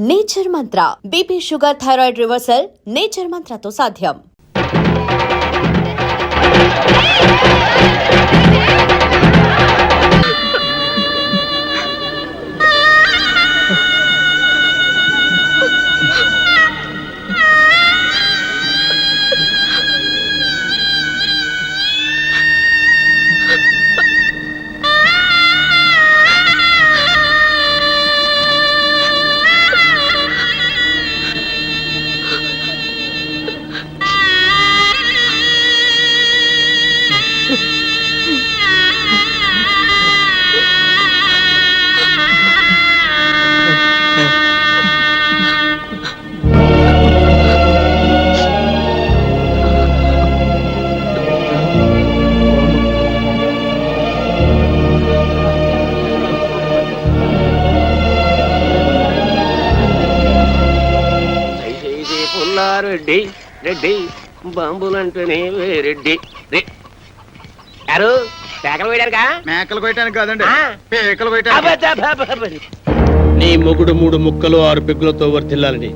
Nature mantra BP sugar thyroid reversal nature మంత్రతో సాధ్యం. రెడ్డి రెడ్డి బాంబులంటేనే రెడ్డి యారు పేకలు వేయడానికా? మేకలు కొయ్యడానికి కాదండి, పేకలు కొయ్యడానికి. నీ మొగుడు 3 ముక్కలు 6 పెగ్గులతో వర్తిల్లాలని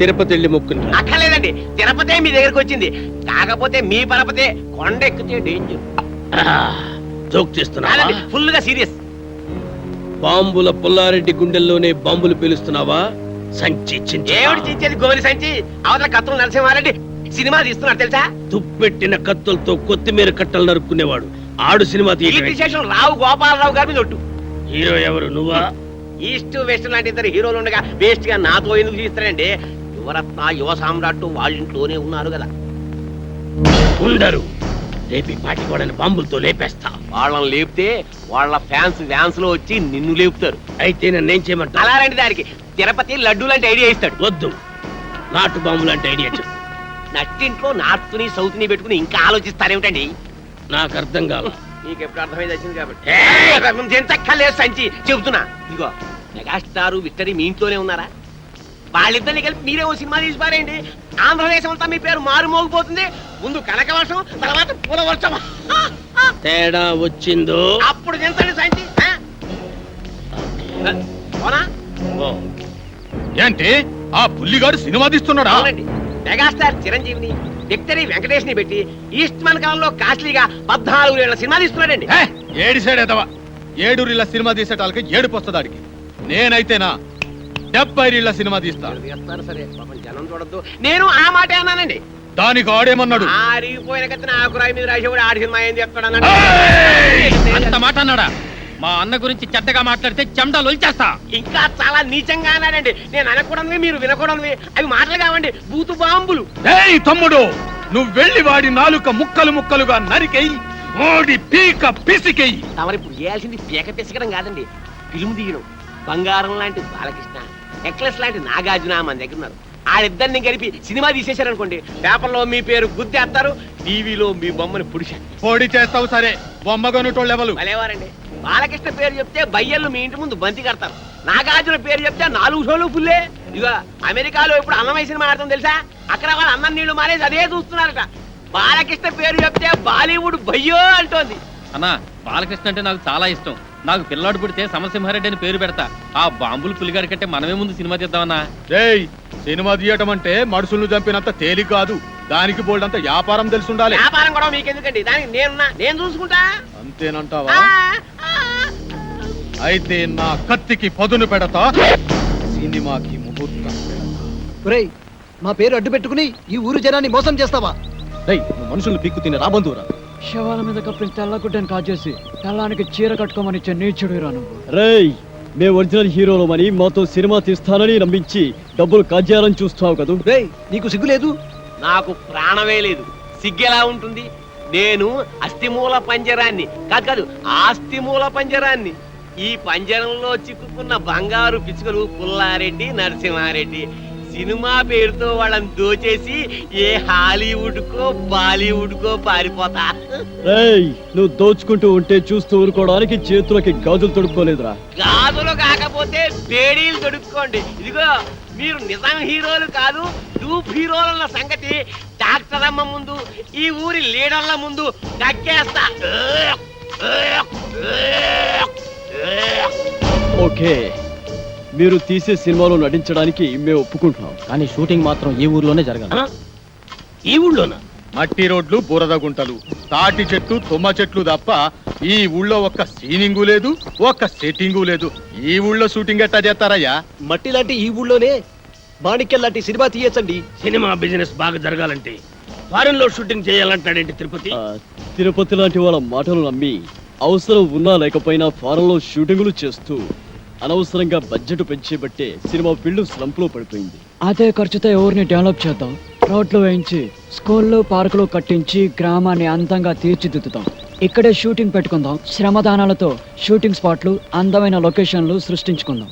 తిరుపతి వెళ్ళి మొక్కుని. అక్కర్లేదండి, తిరుపతే మీ దగ్గరకు వచ్చింది. కాకపోతే మీ పరపతే కొండ ఎక్కితే డేంజర్. జోక్ చేస్తున్నా? ఫుల్ గా సీరియస్. బాంబుల పుల్లారెడ్డి గుండెల్లోనే బాంబులు పేలుస్తున్నావా? సంచి ఏమిటి చించేది? గోని సంచి. అవతల కత్తులు నరసింహారెడ్డి సినిమా తీస్తున్నాడు తెలుసా? తుప్పెట్టిన కత్తులతో కొత్తిమీర కట్టలు నరుక్కునేవాడు ఆడు సినిమా తీయడం. రావు గోపాలరావు గారి మీద ఒట్టు. హీరో ఎవరు? నువ్వా? ఈస్ట్ వెస్ట్ లాంటి 2 హీరోలు ఉండగా వేస్ట్ గా నాతో ఎందుకు తీస్తారండి? యువరత్న యువ సామ్రాట్ వాళ్ళ ఇంట్లోనే ఉన్నారు కదా. ఉండరు. రేపి పాటి వాళ్ళని బాంబులతో లేపేస్తా. వాళ్ళని లేపితే వాళ్ళ ఫ్యాన్స్ వ్యాన్స్ లో వచ్చి నిన్ను లేపుతారు. అయితే నన్నేం చేయమంటా? అలాంటి దానికి తిరుపతి లడ్డు లాంటి ఐడియా ఇస్తాడు. వద్దు, నాటు బాంబు లాంటి ఐడియా చెప్పు. నట్టింట్లో నార్త్ ని సౌత్ ని పెట్టుకుని ఇంకా ఆలోచిస్తారేమిటండి? నాకు అర్థం కాదు. నీకు ఎప్పుడు అర్థమైంది వచ్చింది కాబట్టి ఎంతక్కర్లేదు సంచి చెబుతున్నా. ఇదిగో మెగాస్టార్ విక్టరీ మీ ఇంట్లోనే ఉన్నారా? వాళ్ళిద్దరిని కలిపి మీరే ఓ సినిమా తీసిపారేయండి. ఆంధ్రదేశం అంతా మీ పేరు మారుమోగిపోతుంది. ముందు కనకవర్షం, తర్వాత పూల వర్షం. తేడా వచ్చిందో అప్పుడు ఎంతండి సంచి. ఏంటి ఆ పుల్లిగాడు సినిమా తీస్తున్నాడా? అవునండి, మెగాస్టార్ చిరంజీవిని విక్టరీ వెంకటేష్ ని పెట్టి ఈస్ట్ మన కాలంలో కాస్ట్లీగా 14 ఏళ్ల సినిమా తీస్తున్నాడండి. ఏడి సైడ్ ఎదవా, 7 రీళ్ల సినిమా తీసేటాలకి ఏడుపు వస్తుందాడికి. నేనైతేనా 70 రీళ్ల సినిమా తీస్తా. సరే జనం చూడద్దు. నేను ఆ మాట అన్నానండి. దానికి ఆడేమన్నాడు? ఆరిగిపోయిన కత్తిన ఆకురాయి మీద రాసేవాడు ఆడి సినిమా ఏం చెప్తాడు? అంత మాట అన్నాడా? మా అన్న గురించి చెడ్డగా మాట్లాడితే చెమటలు వచ్చేస్తా. ఇంకా చాలా నీచంగా అన్నాడండి. నేను అనకూడనివి మీరు వినకూడనివి అవి మాటలు కావండి, బూతు బాంబులు. ఏయ్ తమ్ముడు, నువ్వు వెళ్ళి వాడి నాలుక ముక్కలు ముక్కలుగా నరికెయ్యి, ఓడి పీక పిసికెయ్యి. తమరిప్పుడు చేయాల్సింది పీక పిసకడం కాదండి, ఫిల్మ్ తీయడం. బంగారం లాంటి బాలకృష్ణ, నెక్లెస్ లాంటి నాగార్జున మన దగ్గర ఉన్నారు. వాళ్ళిద్దరిని కలిపి సినిమా తీసేశారనుకోండి, పేపర్లో మీ పేరు గుద్దేస్తారు, టీవీలో మీ బొమ్మని పొడి చేస్తావు. సరే, బొమ్మగొనుటోళ్ళెవలు భలేవారండి. బాలకృష్ణ పేరు చెప్తే బయ్యళ్ళు మీ ఇంటి ముందు బంతి కడతారు. నాగార్జున పేరు చెప్తే 4 షోలు ఫుల్లే. ఇక అమెరికాలో ఇప్పుడు అన్నమయ్య సినిమా ఆడతాం తెలుసా? అక్కడ వాళ్ళు అన్నం నీళ్లు మానేసి అదే చూస్తున్నారట. బాలకృష్ణ పేరు చెప్తే బాలీవుడ్ బయ్యో అంటోంది. అన్నా, బాలకృష్ణ అంటే నాకు చాలా ఇష్టం. నాకు పిల్లాడు పుడితే సమసింహారెడ్డి అని పేరు పెడతా. ఆ బాంబులు పులిగాడి కంటే మనమే ముందు సినిమా తీద్దామన్నా. రేయ్, సినిమా తీయటం అంటే మనుషులను చంపినంత తేలిక కాదు. దానికి బోల్డంత వ్యాపారం తెలిసి ఉండాలి. వ్యాపారం కూడా మీకెందుకండి, దానికి నేను చూసుకుంటా. అంతేనంటావా? అయితే నా కత్తికి పదును పెడతా, సినిమాకి ముహూర్తం పెడతా. మా పేరు అడ్డు పెట్టుకుని ఈ ఊరు జనాన్ని మోసం చేస్తావా? మనుషులు పీక్కు తినే రాబంధువురా. శవాల మీద కప్పిన తెల్లగుడ్డని కాజేసి తెల్లానికి చీర కట్టుకోమని ఇచ్చే నీచుడురా నువ్వు. రేయ్, మేము ఒరిజినల్ హీరోలు అని మాతో సినిమా తీస్తానని నమ్మించి డబ్బులు కాజేయాలని చూస్తావు కదా? రేయ్, నీకు సిగ్గు లేదు? నాకు ప్రాణమే లేదు, సిగ్గెలా ఉంటుంది? నేను అస్థిమూల పంజరాన్ని కాదు, ఆస్తిమూల పంజరాన్ని. ఈ పంజరంలో చిక్కుకున్న బంగారు పిచ్చుకలు పుల్లారెడ్డి, నరసింహారెడ్డి. సినిమా పేరుతో వాళ్ళని దోచేసి ఏ హాలీవుడ్ కో బాలీవుడ్ కో పారిపోతా. నువ్వు దోచుకుంటూ ఉంటే చూస్తూ ఊరుకోవడానికి చేతులకి గాజులు తొడుక్కోలేదురా? గాజులు కాకపోతే బేడీలు తొడుక్కోండి. ఇదిగో, మీరు నిజం హీరోలు కాదు, డూప్ హీరోల సంగతి డాక్టర్ అమ్మ ముందు, ఈ ఊరి లీడర్ల ముందు దక్కేస్తా. ఓకే, మీరు తీసే సినిమాలో నటించడానికి మేము ఒప్పుకుంటున్నాం. కానీ షూటింగ్ మాత్రం ఈ ఊర్లోనే జరగాలి. ఈ ఊళ్ళోనా? మట్టి రోడ్లు, బురద గుంటలు, తాటి చెట్లు, తుమ్మ చెట్లు తప్ప ఈ ఊళ్ళో ఒక్క సీనింగు లేదు, ఒక్క సెట్టింగు లేదు. ఈ ఊళ్ళో షూటింగ్ ఎట్టా చేస్తారయ్యా? మట్టి లాంటి ఈ ఊళ్ళోనే మాణిక్యం లాంటి సినిమా తీయచ్చండి. సినిమా బిజినెస్ బాగా జరగాలంటే ఫారెన్ లో షూటింగ్ చేయాలంటాడేంటి తిరుపతి? తిరుపతి లాంటి వాళ్ళ మాటలు నమ్మి అవసరం ఉన్నా లేకపోయినా ఫారెన్లో షూటింగులు చేస్తూ అనవసరంగా బడ్జెట్ పెంచేబట్టే సినిమా ఫీల్డ్ స్లంప్ లో పడిపోయింది. అదే ఖర్చుతో ఊరిని డెవలప్ చేద్దాం. రోడ్లు వేయించి స్కూళ్ళు పార్కులు కట్టించి గ్రామాన్ని అందంగా తీర్చిదిద్దుతాం. ఇక్కడే షూటింగ్ పెట్టుకుందాం. శ్రమదానాలతో షూటింగ్ స్పాట్లు, అందమైన లొకేషన్లు సృష్టించుకుందాం.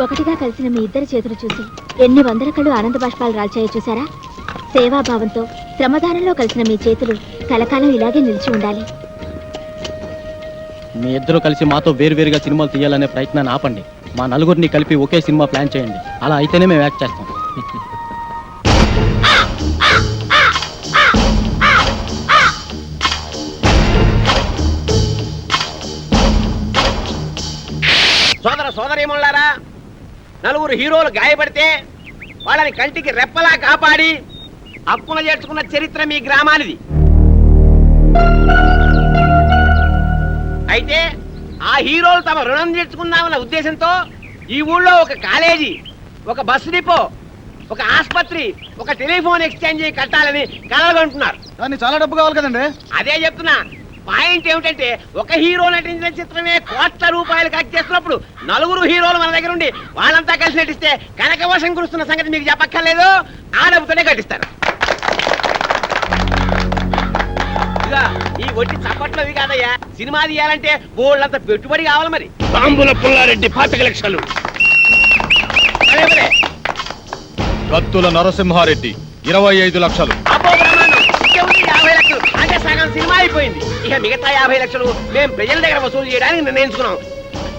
ఒకటిగా కలిసిన మీ ఇద్దరి చేతులు చూసి ఎన్ని వందల కళ్ళు ఆనంద బాష్పాలు రాల్చాయో చూసారా? సేవాభావంతో శ్రమదానంలో కలిసిన మీ చేతులు కలకాలం ఇలాగే నిలిచి ఉండాలి. మీ ఇద్దరు కలిసి మాతో వేరువేరుగా సినిమాలు తీయాలనే ప్రయత్నాన్ని ఆపండి. మా నలుగురిని కలిపి ఒకే సినిమా ప్లాన్ చేయండి. అలా అయితేనే మేము యాక్ట్ చేస్తాం. సోదర సోదరీమణులారా, నలుగురు హీరోలు గాయపడితే వాళ్ళని కంటికి రెప్పలా కాపాడి హక్కున చేర్చుకున్న చరిత్ర మీ గ్రామానిది. అయితే ఆ హీరోలు తమ రుణం తీర్చుకున్నామన్న ఉద్దేశంతో ఈ ఊళ్ళో ఒక కాలేజీ, ఒక బస్సు డిపో, ఒక ఆసుపత్రి, ఒక టెలిఫోన్ ఎక్స్చేంజ్ కట్టాలని కలలుగంటున్నారు. దాన్ని చాలా డబ్బు కావాలి కదండి. అదే చెప్తున్నా. పాయింట్ ఏమిటంటే, ఒక హీరో నటించిన చిత్రమే కోట్ల రూపాయలు ఖర్చు చేస్తున్నప్పుడు నలుగురు హీరోలు మన దగ్గర ఉండి వాళ్ళంతా కలిసి నటిస్తే కనకవర్షం కురుస్తున్న సంగతి మీకు చెప్పక్కర్లేదు. ఆ డబ్బుతోనే కట్టిస్తారు. ఇక ఈ ఒట్టి చప్పట్లవి కాదయ్యా, సినిమా తీయాలంటే బోళ్ళంత పెట్టుబడి కావాలి. మరి బాంబుల పుల్లారెడ్డి 25 లక్షలు, అదే పదే. కత్తుల నరసింహారెడ్డి 25 లక్షలు. అబ్బో బ్రహ్మాండం, ఇంకేముంది 50 లక్షలు. అంటే సగం సినిమా అయిపోయింది. ఇక మిగతా 50 లక్షలు మేము ప్రజల దగ్గర వసూలు చేయడానికి నిర్ణయించుకున్నాం.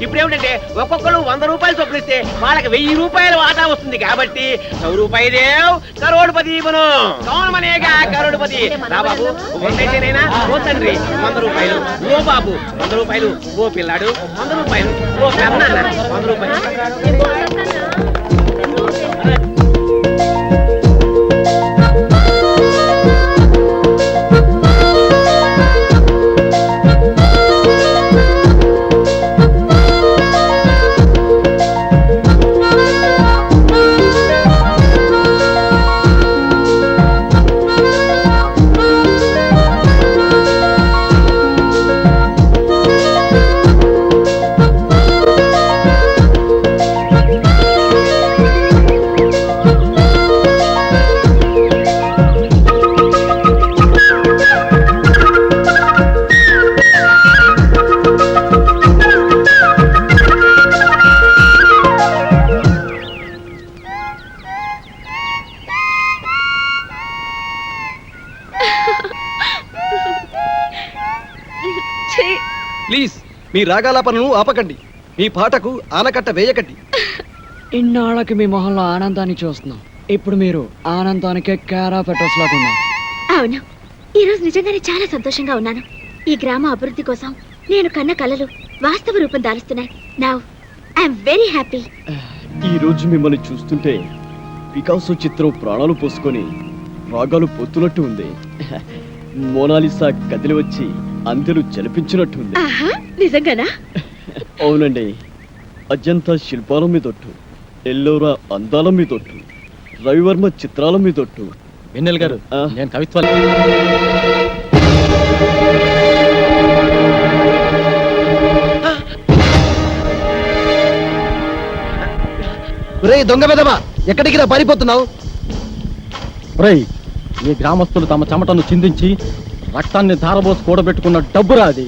ఇప్పుడు ఏమిటంటే, ఒక్కొక్కరు 100 రూపాయలు చొప్పులు ఇస్తే వాళ్ళకి 1000 రూపాయలు వాటా వస్తుంది. కాబట్టి 100 రూపాయి దేవ్ కరోడ్పతి బను. కౌన్ మనేగా కరోడ్పతి. రా బాబు, 100 ఓ తండ్రి 100 రూపాయలు, ఓ బాబు 100 రూపాయలు, ఓ పిల్లాడు 100 రూపాయలు, ఓ పెద్దనాన్న 100 రూపాయలు. ప్లీజ్ మీ రాగాలాపనను ఆపకండి. మీ పాటకు ఆనకట్ట వేయకండి. ఇన్నాళ్ళకి మీ మొహంలో ఆనందాన్ని చూస్తున్నాం. ఇప్పుడు మీరు ఆనందానికే కేరా పెట్రోస్ లాగా ఉన్నారు. అవును, ఈరోజు నిజంగానే చాలా సంతోషంగా ఉన్నాను. ఈ గ్రామ అభివృద్ధి కోసం నేను కన్న కలలు వాస్తవ రూపం దాలుస్తున్నాయి. Now I'm very happy. ఈ రోజు మిమ్మల్ని చూస్తుంటే పికాసో చిత్రం ప్రాణాలు పోసుకొని రాగాలు పొత్తునట్టు ఉంది. మోనాలిసా కదిలి వచ్చి అందరూ జలిపించినట్టు ఉంది. నిజంగానా? అవునండి, అజంతా శిల్పాల మీదొట్టు, ఎల్లోరా అందాల మీదొట్టు, రవివర్మ చిత్రాల మీదొట్టు. వెన్నెల గారు, ఆ. నేను కవిత్వాలు రే దొంగ వెదవా, ఎక్కడికి రా పారిపోతున్నావు? రేయ్, ఈ గ్రామస్తులు తమ చెమటను చిందించి రక్తాన్ని ధారబోసి కూడబెట్టుకున్న డబ్బురా అది.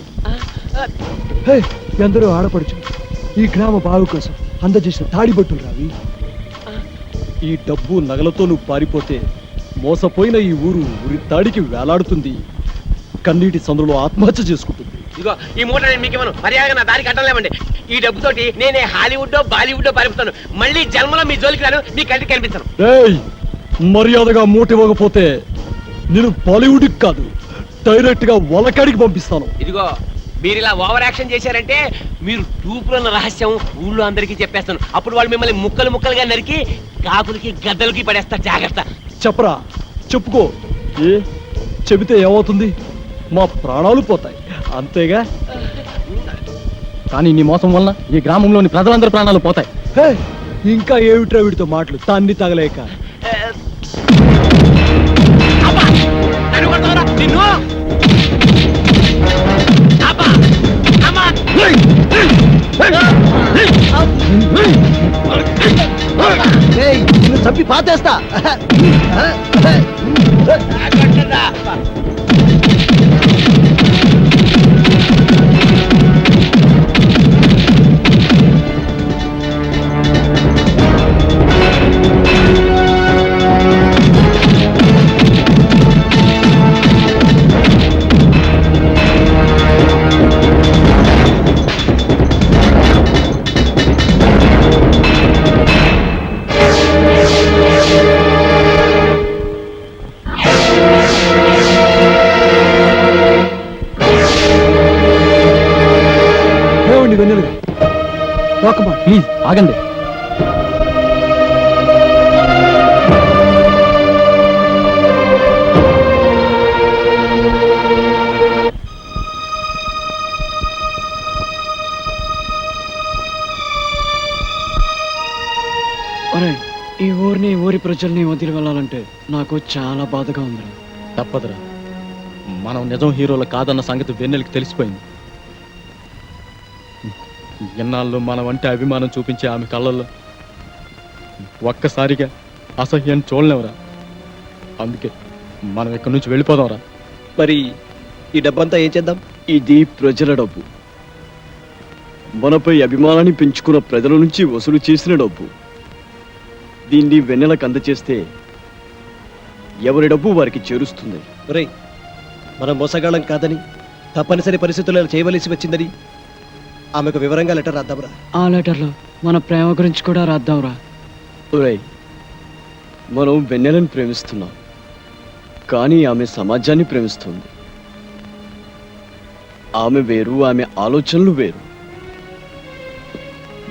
ఎందరో ఆడపడుచు ఈ గ్రామ బావు కోసం అందజేసిన తాడిబొట్టులు రావి. ఈ డబ్బు నగలతో నువ్వు పారిపోతే మోసపోయిన ఈ ఊరు ఉరి తాడికి వేలాడుతుంది, కన్నీటి సందులో ఆత్మహత్య చేసుకుంటుంది. ఇదిగో ఈ మూట నేను మీకు ఇవ్వను. మర్యాదగా నా దారికి అడ్డం ఈ డబ్బుతోటి నేనే హాలీవుడ్ బాలీవుడ్ పారిపోతాను. మళ్ళీ జన్మలో మీ జోలికి రాను, మీ కంటికి కనిపించను. ఏయ్, మర్యాదగా మూట ఇవ్వకపోతే నేను బాలీవుడ్కి కాదు, డైరెక్ట్ గా వలకాడికి పంపిస్తాను. ఇదిగో మీరు ఇలా ఓవర్ యాక్షన్ చేశారంటే మీరు టూపులో ఉన్న రహస్యం ఊళ్ళో అందరికీ చెప్పేస్తాను. అప్పుడు వాళ్ళు మిమ్మల్ని ముక్కలు ముక్కలుగా నరికి కాకులకి గద్దలకి పడేస్తారు. జాగ్రత్త. చెప్పరా, చెప్పుకో. ఏ చెబితే ఏమవుతుంది? మా ప్రాణాలు పోతాయి, అంతేగా. కానీ నీ మోసం వలన ఈ గ్రామంలోని ప్రజలందరి ప్రాణాలు పోతాయి. ఇంకా ఏమిట్రా వీడితో మాటలు తాన్ని తగలేక. అబ్బా! నన్ను కొడతావురా? నిన్ను! అబ్బా! అమ్మా! ఏయ్, నిన్ను చంపి పాతేస్తా. కొట్టరా! ఏమండి వెన్నెలుగా, ఒకమా ప్లీజ్ ఆగండి. ఒరేయ్, ఈ ఊరిని ఊరి ప్రజల్ని వదిలి వెళ్ళాలంటే నాకు చాలా బాధగా ఉంది. తప్పదురా, మనం నిజం హీరోలు కాదన్న సంగతి వెన్నెలకి తెలిసిపోయింది. ఎన్నాళ్ళు మనం అంటే అభిమానం చూపించే ఆమె కళ్ళల్లో ఒక్కసారిగా అసహ్యాన్ని చూడలేవురా. అందుకే మనం ఇక్కడి నుంచి వెళ్ళిపోదాంరా. మరి ఈ డబ్బంతా ఏం చేద్దాం? ఇది ప్రజల డబ్బు, మనపై అభిమానాన్ని పెంచుకున్న ప్రజల నుంచి వసూలు చేసిన డబ్బు. దీన్ని వెన్నెలకు అందచేస్తే ఎవరి డబ్బు వారికి చేరుస్తుంది. రే, మనం మోసగాళ్ళం కాదని, తప్పనిసరి పరిస్థితుల్లో చేయవలసి వచ్చిందని ఆమెకు వివరంగా లెటర్ రాద్దాంరా. ఆ లెటర్లో మన ప్రేమ గురించి కూడా రాద్దాంరా. ఒరేయ్, మనం వెన్నెలను ప్రేమిస్తున్నాం, కానీ ఆమె సమాజాన్ని ప్రేమిస్తుంది. ఆమె వేరు, ఆమె ఆలోచనలు వేరు.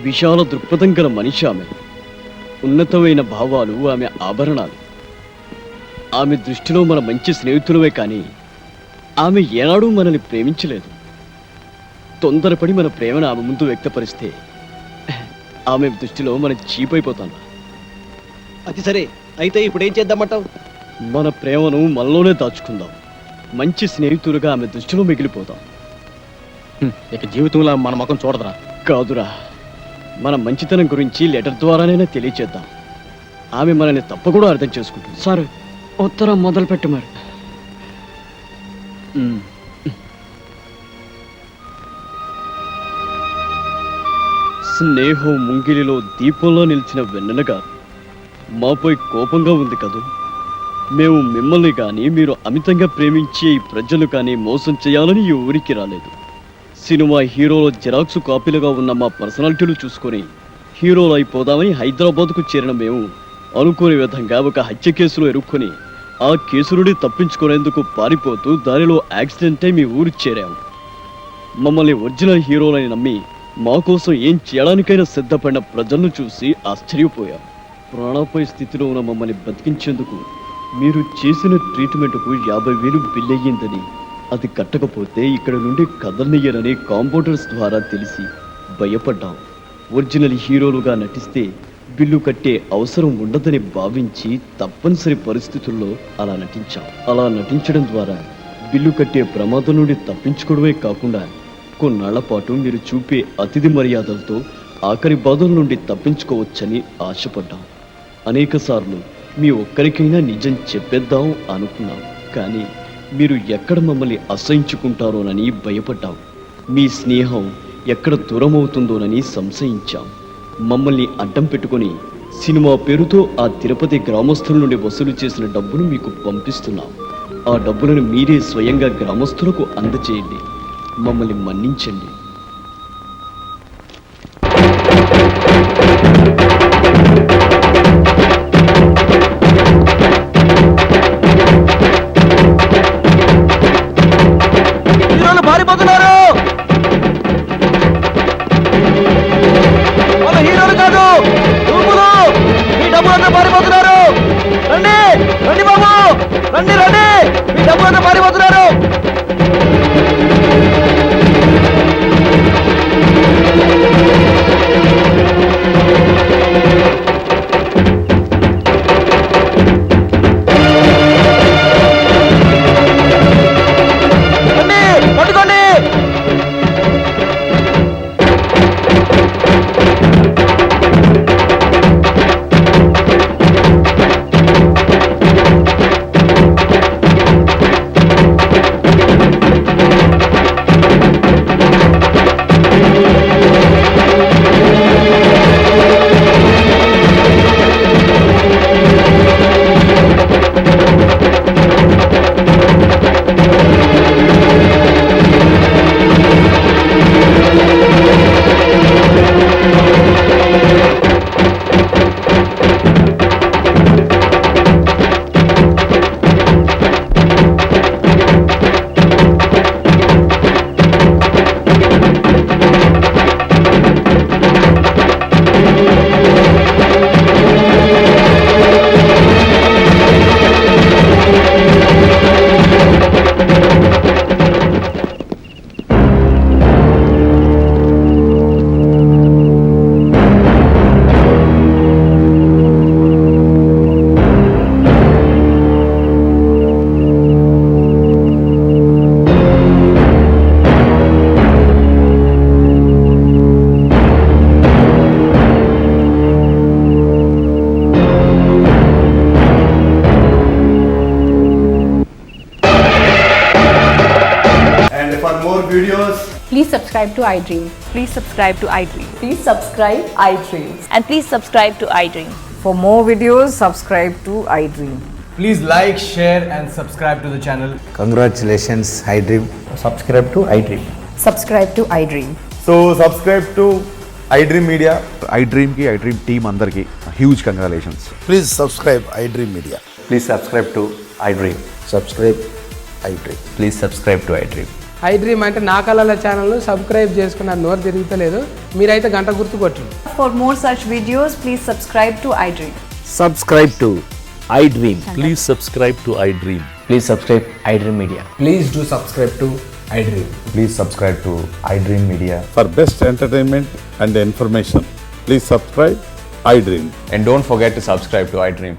విశాల దృక్పథం గల మనిషి ఆమె. ఉన్నతమైన భావాలు ఆమె ఆభరణాలు. ఆమె దృష్టిలో మన మంచి స్నేహితులమే కానీ ఆమె ఏనాడూ మనల్ని ప్రేమించలేదు. తొందరపడి మన ప్రేమను ఆమె ముందు వ్యక్తపరిస్తే ఆమె దృష్టిలో మనం చీపైపోతాం. అది సరే, అయితే ఇప్పుడు ఏం చేద్దామంటావు? మన ప్రేమను మనలోనే దాచుకుందాం. మంచి స్నేహితులుగా ఆమె దృష్టిలో మిగిలిపోతాం. ఇక జీవితంలో మన ముఖం చూడదురా. కాదురా, మన మంచితనం గురించి లెటర్ ద్వారానైనా తెలియచేద్దాం. ఆమె మనల్ని తప్పకుండా అర్థం చేసుకుంటుంది. సరే, ఉత్తరం మొదలుపెట్టు మరి. స్నేహం ముంగిలిలో దీపంలో నిలిచిన వెన్నెలగా మాపై కోపంగా ఉంది కదూ. మేము మిమ్మల్ని కానీ మీరు అమితంగా ప్రేమించే ఈ ప్రజలు కానీ మోసం చేయాలని ఈ ఊరికి రాలేదు. సినిమా హీరోలో జిరాక్స్ కాపీలుగా ఉన్న మా పర్సనాలిటీలు చూసుకొని హీరోలు అయిపోదామని హైదరాబాద్కు చేరిన మేము అనుకోని విధంగా ఒక హత్య కేసులో ఇరుక్కొని ఆ కేసు నుండి తప్పించుకునేందుకు పారిపోతూ దానిలో యాక్సిడెంట్ అయి మీ ఊరికి చేరాము. మమ్మల్ని ఒరిజినల్ హీరోలని నమ్మి మా కోసం ఏం చేయడానికైనా సిద్ధపడిన ప్రజలను చూసి ఆశ్చర్యపోయాం. ప్రాణాపాయ స్థితిలో ఉన్న మమ్మల్ని బతికించేందుకు మీరు చేసిన ట్రీట్మెంట్కు 50,000 బిల్ అయ్యిందని, అది కట్టకపోతే ఇక్కడ నుండి కదలనియ్యనని కాంపౌండర్స్ ద్వారా తెలిసి భయపడ్డాం. ఒరిజినల్ హీరోలుగా నటిస్తే బిల్లు కట్టే అవసరం ఉండదని భావించి తప్పనిసరి పరిస్థితుల్లో అలా నటించాం. అలా నటించడం ద్వారా బిల్లు కట్టే ప్రమాదం నుండి తప్పించుకోవడమే కాకుండా కొన్నాళ్ల పాటు మీరు చూపే అతిథి మర్యాదలతో ఆఖరి బాధల నుండి తప్పించుకోవచ్చని ఆశపడ్డాం. అనేక సార్లు మీ ఒక్కరికైనా నిజం చెప్పేద్దాం అనుకున్నాం, కానీ మీరు ఎక్కడ మమ్మల్ని అసహించుకుంటారోనని భయపడ్డాం. మీ స్నేహం ఎక్కడ దూరం అవుతుందోనని సంశయించాం. మమ్మల్ని అడ్డం పెట్టుకొని సినిమా పేరుతో ఆ తిరుపతి గ్రామస్తుల నుండి వసూలు చేసిన డబ్బును మీకు పంపిస్తున్నాం. ఆ డబ్బులను మీరే స్వయంగా గ్రామస్తులకు అందచేయండి. మమ్మల్ని మన్నించండి. హీరోలు పారిపోతున్నారు. వాళ్ళ హీరోలు కాదు, రూపులు. మీ డబ్బులంతా పారిపోతున్నారు. రండి రండి బాబు, రండి రండి, మీ డబ్బులంతా పారిపోతున్నారు. రండి పట్టుకోండి. Please subscribe to iDream. Please subscribe to iDream. Please subscribe iDream. And please subscribe to iDream. For more videos, subscribe to iDream. Please like, share and subscribe to the channel. Congratulations, iDream. Subscribe to iDream. Subscribe to iDream. So subscribe to iDream Media. iDream ki iDream team andarki huge congratulations. Please subscribe iDream Media. Please subscribe to iDream. Subscribe iDream. Please subscribe to iDream. iDream అంటే నా కళల channel subscribe చేసుకున్న నోరు తిరుగుతలేదు. మీరైతే గంట గుర్తు కొట్టండి. For more such videos, please subscribe to iDream. Subscribe to iDream. Please subscribe to iDream. Please subscribe iDream Media. Please do subscribe to iDream. Please subscribe to iDream Media. For best entertainment and information, please subscribe iDream. And don't forget to subscribe to iDream.